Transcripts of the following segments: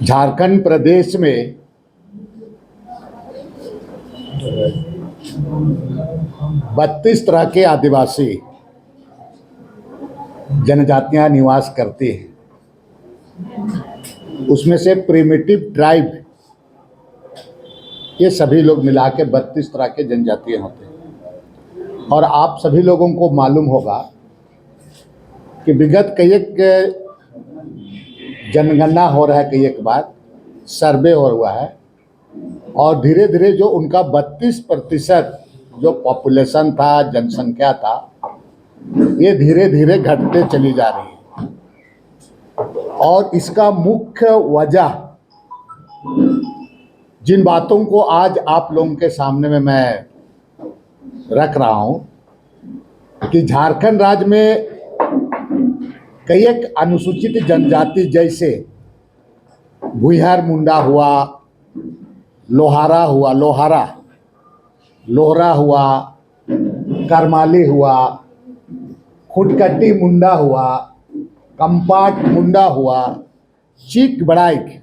झारखंड प्रदेश में 32 तरह के आदिवासी जनजातियां निवास करती हैं। उसमें से प्रिमिटिव ट्राइब ये सभी लोग मिला के 32 तरह के जनजातियां होते हैं। और आप सभी लोगों को मालूम होगा कि विगत कई एक जनगणना हो रहा है, कई एक बार सर्वे हो हुआ है, और धीरे धीरे जो उनका 32% जो पॉपुलेशन था, जनसंख्या था, ये धीरे धीरे घटते चली जा रही है। और इसका मुख्य वजह जिन बातों को आज आप लोगों के सामने में मैं रख रहा हूं कि झारखंड राज्य में कई एक अनुसूचित जनजाति जैसे भुइहार मुंडा हुआ, लोहारा हुआ, लोहरा हुआ, करमाली हुआ, खुटकटी मुंडा हुआ, कंपाट मुंडा हुआ, चीक बड़ाइक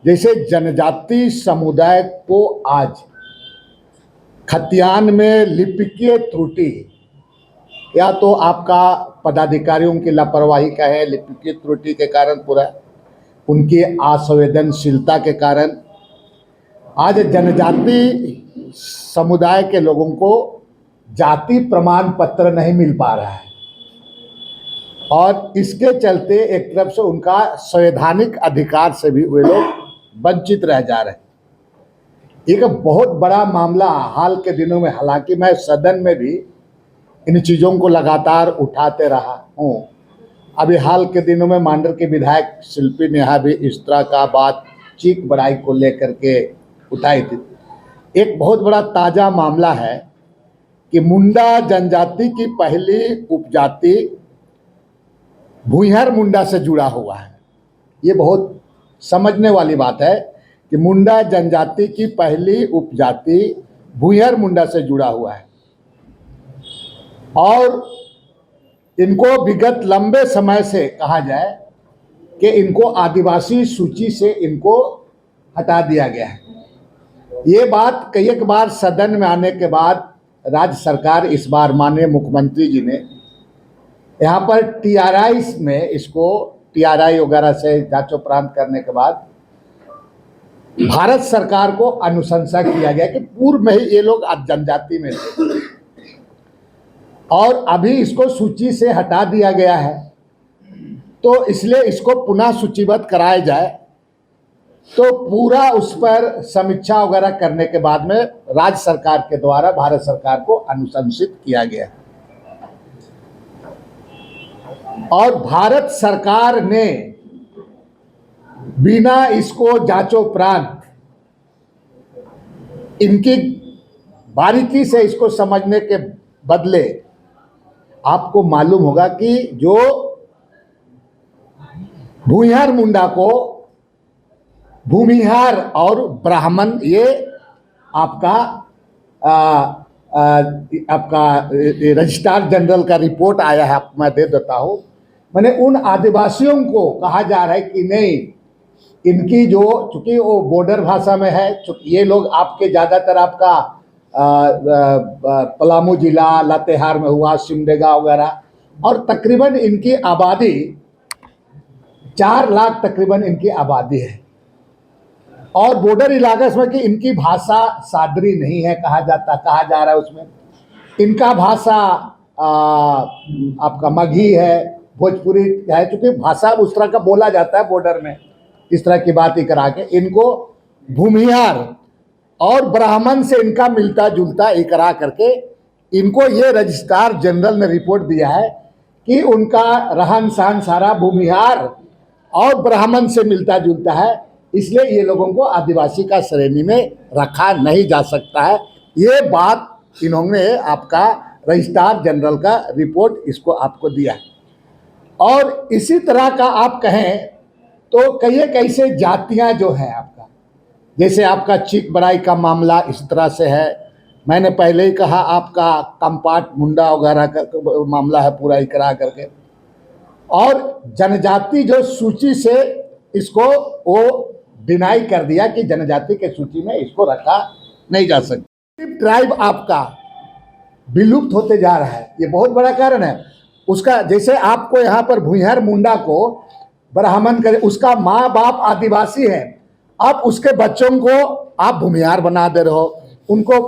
जैसे जनजाति समुदाय को आज खतियान में लिपिकीय त्रुटि या तो आपका पदाधिकारियों की लापरवाही का है, लिपिकीय त्रुटि के कारण, पूरा उनकी असंवेदनशीलता के कारण आज जनजाति समुदाय के लोगों को जाति प्रमाण पत्र नहीं मिल पा रहा है। और इसके चलते एक तरफ से उनका संवैधानिक अधिकार से भी वे लोग वंचित रह जा रहे हैं। एक बहुत बड़ा मामला हाल के दिनों में, हालांकि मैं सदन में भी इन चीज़ों को लगातार उठाते रहा हूँ। अभी हाल के दिनों में मांडर के विधायक शिल्पी नेहा भी इस तरह का बात चीक बड़ाई को लेकर के उठाई थी। एक बहुत बड़ा ताज़ा मामला है कि मुंडा जनजाति की पहली उपजाति भुइहार मुंडा से जुड़ा हुआ है। ये बहुत समझने वाली बात है कि मुंडा जनजाति की पहली उपजाति भुइहार मुंडा से जुड़ा हुआ है, और इनको विगत लंबे समय से कहा जाए कि इनको आदिवासी सूची से इनको हटा दिया गया है। ये बात कई एक बार सदन में आने के बाद राज्य सरकार, इस बार माननीय मुख्यमंत्री जी ने यहाँ पर टीआरआई में इसको टीआरआई वगैरह से जांचोपरांत करने के बाद भारत सरकार को अनुशंसा किया गया कि पूर्व में ही ये लोग जनजाति में थे और अभी इसको सूची से हटा दिया गया है, तो इसलिए इसको पुनः सूचीबद्ध कराया जाए। तो पूरा उस पर समीक्षा वगैरह करने के बाद में राज्य सरकार के द्वारा भारत सरकार को अनुशंसित किया गया, और भारत सरकार ने बिना इसको जांचोपरांत इनकी बारीकी से इसको समझने के बदले, आपको मालूम होगा कि जो भुइहार मुंडा को भूमिहार और ब्राह्मण, ये आपका रजिस्ट्रार जनरल का रिपोर्ट आया है, मैं दे देता हूँ। मैंने उन आदिवासियों को कहा जा रहा है कि नहीं, इनकी जो, चूंकि वो बॉर्डर भाषा में है, चूंकि ये लोग आपके ज़्यादातर आपका पलामू जिला, लातेहार में हुआ, सिमडेगा वगैरह, और तकरीबन इनकी आबादी 4 लाख तकरीबन इनकी आबादी है। और बॉर्डर इलाके में कि इनकी भाषा सादरी नहीं है, कहा जा रहा है उसमें। इनका भाषा आपका मगही है, भोजपुरी है, चूँकि भाषा उस तरह का बोला जाता है बॉर्डर में, इस तरह की बात ही करा के इनको भूमिहार और ब्राह्मण से इनका मिलता जुलता एक करा करके इनको ये रजिस्ट्रार जनरल ने रिपोर्ट दिया है कि उनका रहन सहन सारा भूमिहार और ब्राह्मण से मिलता जुलता है, इसलिए ये लोगों को आदिवासी का श्रेणी में रखा नहीं जा सकता है। ये बात इन्होंने आपका रजिस्ट्रार जनरल का रिपोर्ट इसको आपको दिया है। और इसी तरह का आप कहें तो कई एक ऐसे जातियाँ जो हैं आपका, जैसे आपका चीक बड़ाई का मामला इस तरह से है। मैंने पहले ही कहा आपका कंपाट मुंडा वगैरह का मामला है पूरा इकरा करके। और जनजाति जो सूची से इसको वो डिनाई कर दिया कि जनजाति के सूची में इसको रखा नहीं जा सकता। ट्राइब आपका विलुप्त होते जा रहा है, ये बहुत बड़ा कारण है उसका। जैसे आपको यहाँ पर भुइयार मुंडा को ब्राह्मण करे, उसका माँ बाप आदिवासी है, आप उसके बच्चों को आप भूमिहार बना दे रहे हो, उनको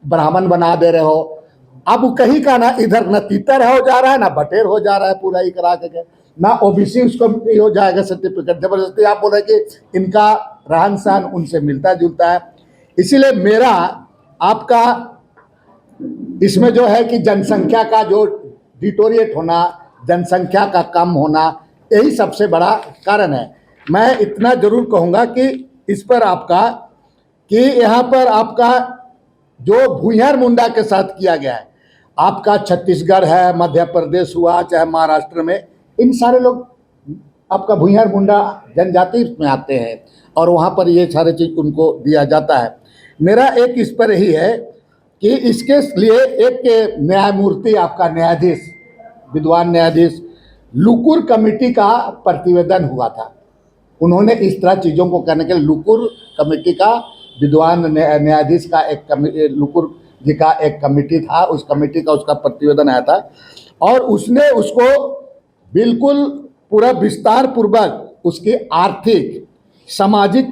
ब्राह्मण बना दे रहे हो। अब कहीं का ना इधर न तीतर हो जा रहा है, ना बटेर हो जा रहा है, पूरा ही करा के ना ओबीसी उसको हो जाएगा सर्टिफिकेट। जबरदस्ती आप बोल रहे कि इनका रहन सहन उनसे मिलता जुलता है। इसीलिए मेरा आपका इसमें जो है कि जनसंख्या का जो डिटोरिएट होना, जनसंख्या का कम होना, यही सबसे बड़ा कारण है। मैं इतना जरूर कहूँगा कि इस पर आपका कि यहाँ पर आपका जो भुइयार मुंडा के साथ किया गया है, आपका छत्तीसगढ़ है, मध्य प्रदेश हुआ, चाहे महाराष्ट्र में, इन सारे लोग आपका भुइयार मुंडा जनजाति में आते हैं और वहाँ पर ये सारे चीज़ उनको दिया जाता है। मेरा एक इस पर यही है कि इसके लिए एक न्यायमूर्ति आपका न्यायाधीश, विद्वान न्यायाधीश लुकुर कमेटी का प्रतिवेदन हुआ था। उन्होंने इस तरह चीज़ों को करने के लिए लुकुर कमेटी का विद्वान न्यायाधीश का एक लुकुर जी का एक कमेटी था, उस कमेटी का उसका प्रतिवेदन आया था और उसने उसको बिल्कुल पूरा विस्तार पूर्वक उसकी आर्थिक सामाजिक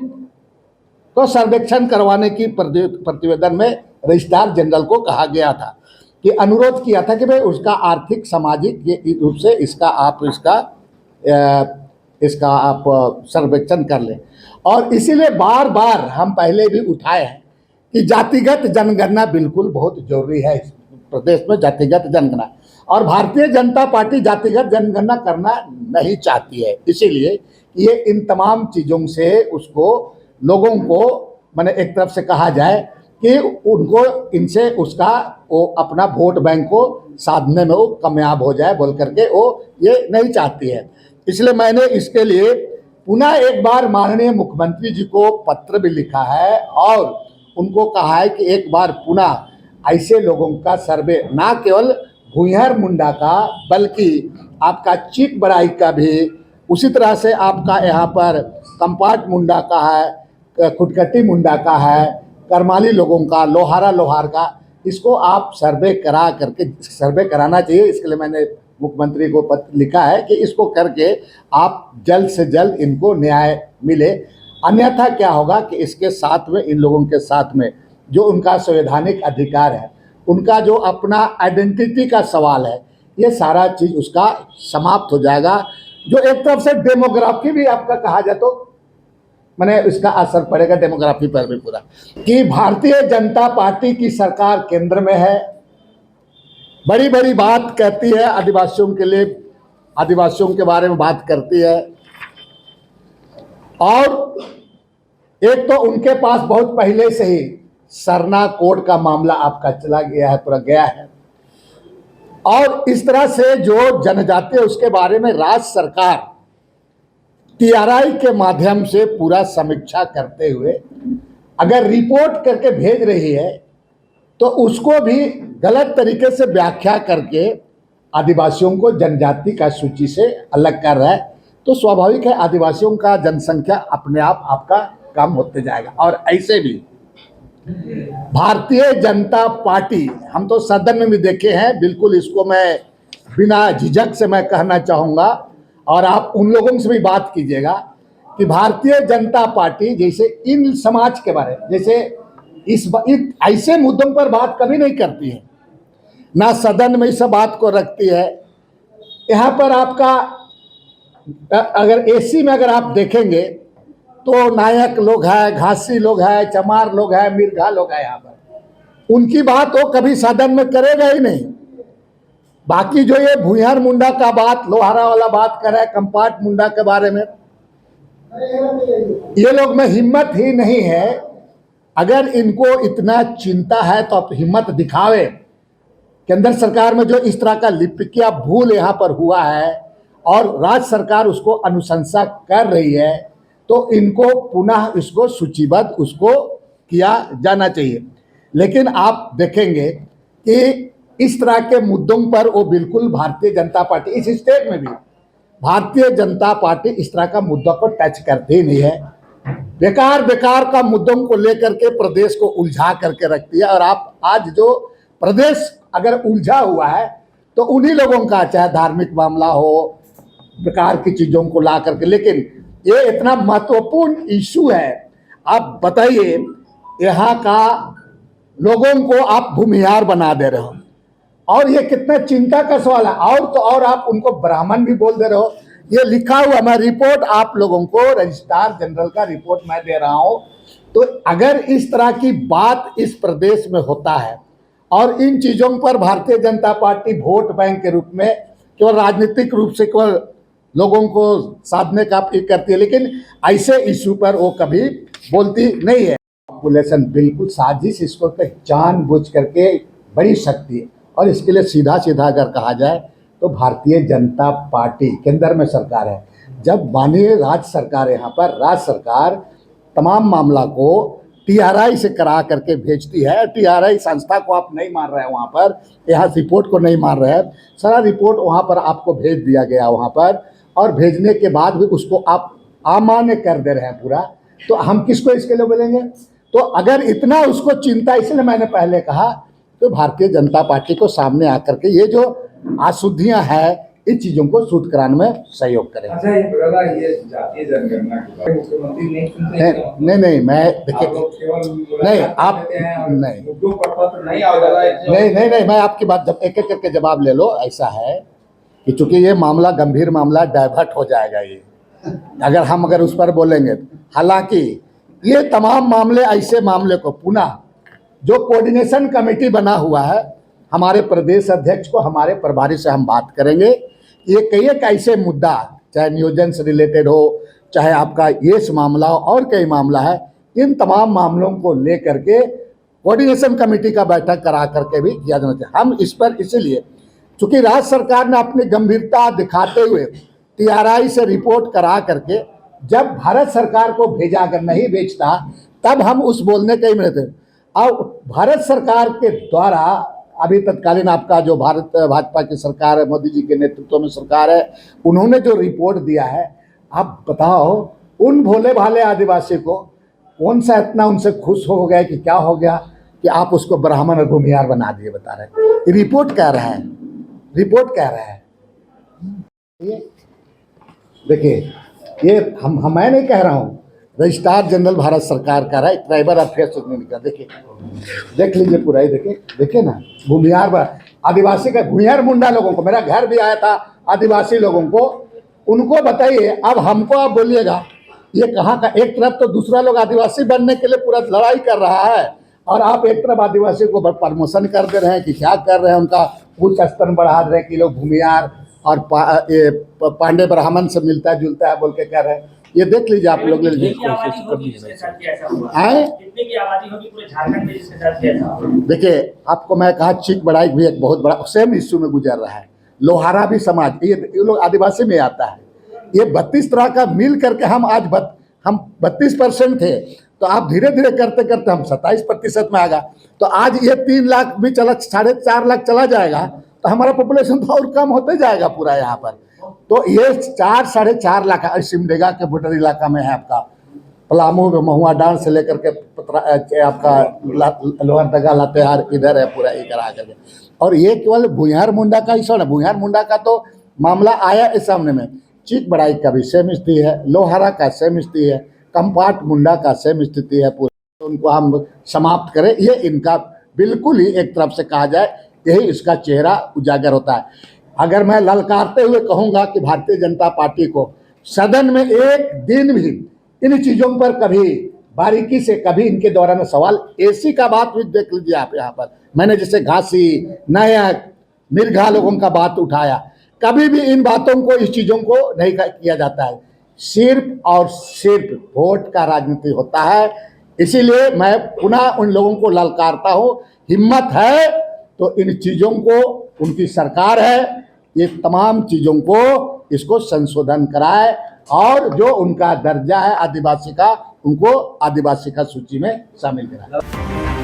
तो सर्वेक्षण करवाने की प्रतिवेदन में रजिस्ट्रार जनरल को कहा गया था कि अनुरोध किया था कि भाई उसका आर्थिक सामाजिक रूप से इसका आप सर्वेक्षण कर लें। और इसीलिए बार बार हम पहले भी उठाए हैं कि जातिगत जनगणना बिल्कुल बहुत जरूरी है इस प्रदेश में, जातिगत जनगणना। और भारतीय जनता पार्टी जातिगत जनगणना करना नहीं चाहती है, इसीलिए ये इन तमाम चीज़ों से उसको लोगों को मैंने एक तरफ से कहा जाए कि उनको इनसे उसका वो अपना वोट बैंक को साधने में वो कामयाब हो जाए बोल करके वो ये नहीं चाहती है। इसलिए मैंने इसके लिए पुनः एक बार माननीय मुख्यमंत्री जी को पत्र भी लिखा है और उनको कहा है कि एक बार पुनः ऐसे लोगों का सर्वे, ना केवल भुइयार मुंडा का बल्कि आपका चीक बड़ाई का भी, उसी तरह से आपका यहाँ पर कंपाट मुंडा का है, खुटकटी मुंडा का है, करमाली लोगों का, लोहार का, इसको आप सर्वे करा करके सर्वे कराना चाहिए। इसके लिए मैंने मुख्यमंत्री को पत्र लिखा है कि इसको करके आप जल्द से जल्द इनको न्याय मिले। अन्यथा क्या होगा कि इसके साथ में, इन लोगों के साथ में जो उनका संवैधानिक अधिकार है, उनका जो अपना आइडेंटिटी का सवाल है, ये सारा चीज़ उसका समाप्त हो जाएगा। जो एक तरफ से डेमोग्राफी भी आपका कहा जाए तो मैंने इसका असर पड़ेगा डेमोग्राफी पर भी पूरा, कि भारतीय जनता पार्टी की सरकार केंद्र में है, बड़ी बड़ी बात कहती है आदिवासियों के लिए, आदिवासियों के बारे में बात करती है। और एक तो उनके पास बहुत पहले से ही सरना कोड का मामला आपका चला गया है, पूरा गया है। और इस तरह से जो जनजाति है उसके बारे में राज्य सरकार टीआरआई के माध्यम से पूरा समीक्षा करते हुए अगर रिपोर्ट करके भेज रही है तो उसको भी गलत तरीके से व्याख्या करके आदिवासियों को जनजाति का सूची से अलग कर रहा है। तो स्वाभाविक है आदिवासियों का जनसंख्या अपने आप आपका कम होते जाएगा। और ऐसे भी भारतीय जनता पार्टी, हम तो सदन में भी देखे हैं, बिल्कुल इसको मैं बिना झिझक से मैं कहना चाहूँगा और आप उन लोगों से भी बात कीजिएगा कि भारतीय जनता पार्टी जैसे इन समाज के बारे में, जैसे ऐसे मुद्दों पर बात कभी नहीं करती है, ना सदन में इस बात को रखती है। यहाँ पर आपका अगर एसी में अगर आप देखेंगे तो नायक लोग हैं, घासी लोग हैं, चमार लोग हैं, मिर्घा लोग हैं, यहाँ पर उनकी बात वो कभी सदन में करेगा ही नहीं। बाकी जो ये भुइयार मुंडा का बात, लोहारा वाला बात कर रहा है, कंपाट मुंडा के बारे में, ये लोग में हिम्मत ही नहीं है। अगर इनको इतना चिंता है तो आप हिम्मत दिखावे। केंद्र सरकार में जो इस तरह का लिपिकीय भूल यहाँ पर हुआ है और राज्य सरकार उसको अनुशंसा कर रही है, तो इनको पुनः इसको सूचीबद्ध उसको किया जाना चाहिए। लेकिन आप देखेंगे कि इस तरह के मुद्दों पर वो बिल्कुल भारतीय जनता पार्टी इस स्टेट में भी भारतीय जनता पार्टी इस तरह का मुद्दा को टच करती ही नहीं है। बेकार बेकार का मुद्दों को लेकर के प्रदेश को उलझा करके रखती है। और आप आज जो प्रदेश अगर उलझा हुआ है तो उन्हीं लोगों का, चाहे धार्मिक मामला हो, बेकार की चीजों को ला करके, लेकिन ये इतना महत्वपूर्ण इशू है। आप बताइए, यहाँ का लोगों को आप भूमिहार बना दे रहे हो, और ये कितना चिंता का सवाल है। और तो और आप उनको ब्राह्मण भी बोल दे रहे हो। ये लिखा हुआ, मैं रिपोर्ट आप लोगों को, रजिस्ट्रार जनरल का रिपोर्ट मैं दे रहा हूं। तो अगर इस तरह की बात इस प्रदेश में होता है और इन चीजों पर Bharatiya Janata party vote bank के रूप में केवल राजनीतिक रूप से केवल लोगों को साधने का करती है, लेकिन ऐसे इशू पर वो कभी बोलती नहीं है। पॉपुलेशन बिल्कुल साजिश, इसको जानबूझ करके बड़ी शक्ति है। और इसके लिए सीधा सीधा अगर कहा जाए तो भारतीय जनता पार्टी केंद्र में सरकार है। जब माननीय राज्य सरकार, यहाँ पर राज्य सरकार तमाम मामला को टीआरआई से करा करके भेजती है। टीआरआई संस्था को आप नहीं मान रहे हैं, वहाँ पर यहाँ रिपोर्ट को नहीं मान रहे हैं, सारा रिपोर्ट वहाँ पर आपको भेज दिया गया वहाँ पर, और भेजने के बाद भी उसको आप अमान्य कर दे रहे हैं पूरा। तो हम किसको इसके लिए बोलेंगे? तो अगर इतना उसको चिंता, इसलिए मैंने पहले कहा तो भारतीय जनता पार्टी को सामने आकर के ये जो अशुद्धियां हैं, इस चीजों को शुद्ध कराने में सहयोग करें। अच्छा, ये जातीय जनगणना के बारे में मुख्यमंत्री नहीं सुनते? नहीं, मैं देखिए, नहीं आप नहीं मुद्दों पर पत्र नहीं आ रहा है। नहीं, मैं आपकी बात जब एक एक करके जवाब ले लो। ऐसा है कि चूंकि ये मामला गंभीर मामला, डाइवर्ट हो जाएगा ये अगर उस पर बोलेंगे। हालांकि ये तमाम मामले, ऐसे मामले को पुनः जो कोऑर्डिनेशन कमेटी बना हुआ है, हमारे प्रदेश अध्यक्ष को, हमारे प्रभारी से हम बात करेंगे। ये कई एक ऐसे मुद्दा, चाहे नियोजन से रिलेटेड हो, चाहे आपका ये मामला हो, और कई मामला है, इन तमाम मामलों को लेकर के कोऑर्डिनेशन कमेटी का बैठक करा करके भी किया जाना चाहिए। हम इस पर इसलिए, चूंकि राज्य सरकार ने अपनी गंभीरता दिखाते हुए टीआरआई से रिपोर्ट करा करके जब भारत सरकार को भेजा, अगर नहीं भेजता तब हम उस बोलने के ही में थे। और भारत सरकार के द्वारा अभी तत्कालीन आपका जो भारत भाजपा की सरकार है, मोदी जी के नेतृत्व में सरकार है, उन्होंने जो रिपोर्ट दिया है, आप बताओ उन भोले भाले आदिवासी को कौन सा इतना उनसे खुश हो गया कि क्या हो गया कि आप उसको ब्राह्मण और भूमिहार बना दिए, बता रहे। रिपोर्ट कह रहा है, रिपोर्ट कह रहा है। देखिए, ये मैं नहीं कह रहा हूँ, रजिस्ट्रार जनरल भारत सरकार का रहा है, ट्राइबल अफेयर्स ने निकला। देखिए, देख लीजिए पूरा ही, देखिए ना, भूमिहार आदिवासी का, भूमिहार मुंडा लोगों को, मेरा घर भी आया था आदिवासी लोगों को, उनको बताइए। अब हमको आप बोलिएगा ये कहाँ का? एक तरफ तो दूसरा लोग आदिवासी बनने के लिए पूरा लड़ाई कर रहा है, और आप एक तरफ आदिवासी को प्रमोशन कर दे रहे हैं कि क्या कर रहे हैं, उनका उच्च स्तर बढ़ा रहे हैं कि लोग भूमिहार और पांडे ब्राह्मण से मिलता जुलता है बोल के कह रहे हैं। ये देख लीजिए, आप लोग ले लीजिए। देखिए, आपको मैं कहा, चीख बड़ाई भी एक बहुत बड़ा सेम इश्यू में गुजर रहा है। लोहारा भी समाज, ये लोग आदिवासी में आता है। ये 32 तरह का मिल करके हम आज हम 32% थे, तो आप धीरे धीरे करते करते हम 27% में आ गया। तो आज ये 3 लाख भी चला, 4.5 लाख चला जाएगा, तो हमारा पॉपुलेशन तो और कम होते जाएगा पूरा यहाँ पर। तो ये 4-4.5 लाख सिमडेगा के बॉर्डर इलाका में है, आपका पलामू महुआ डांस से लेकर के आपका लोहरदगा लातेहार इधर है पूरा, इधर आ करके। और ये केवल भूमिहार मुंडा का इशू है। भूमिहार मुंडा का तो मामला आया इस सामने में, चीख बड़ाई का भी सेम स्थिति है, लोहारा का सेम स्थिति है, कंपाट मुंडा का सेम स्थिति है पूरा। तो उनको हम समाप्त करें, ये इनका बिल्कुल ही एक तरफ से कहा जाए, यही इसका चेहरा उजागर होता है। अगर मैं ललकारते हुए कहूँगा कि भारतीय जनता पार्टी को सदन में एक दिन भी इन चीज़ों पर कभी बारीकी से, कभी इनके द्वारा में सवाल, एसी का बात भी देख लीजिए आप यहाँ पर, मैंने जैसे घासी, नायक, मिर्घा लोगों का बात उठाया, कभी भी इन बातों को, इस चीज़ों को नहीं किया जाता है। सिर्फ और सिर्फ वोट का राजनीति होता है। इसीलिए मैं पुनः उन लोगों को ललकारता हूँ, हिम्मत है तो इन चीज़ों को, उनकी सरकार है, ये तमाम चीज़ों को इसको संशोधन कराए, और जो उनका दर्जा है आदिवासी का, उनको आदिवासी का सूची में शामिल कराए।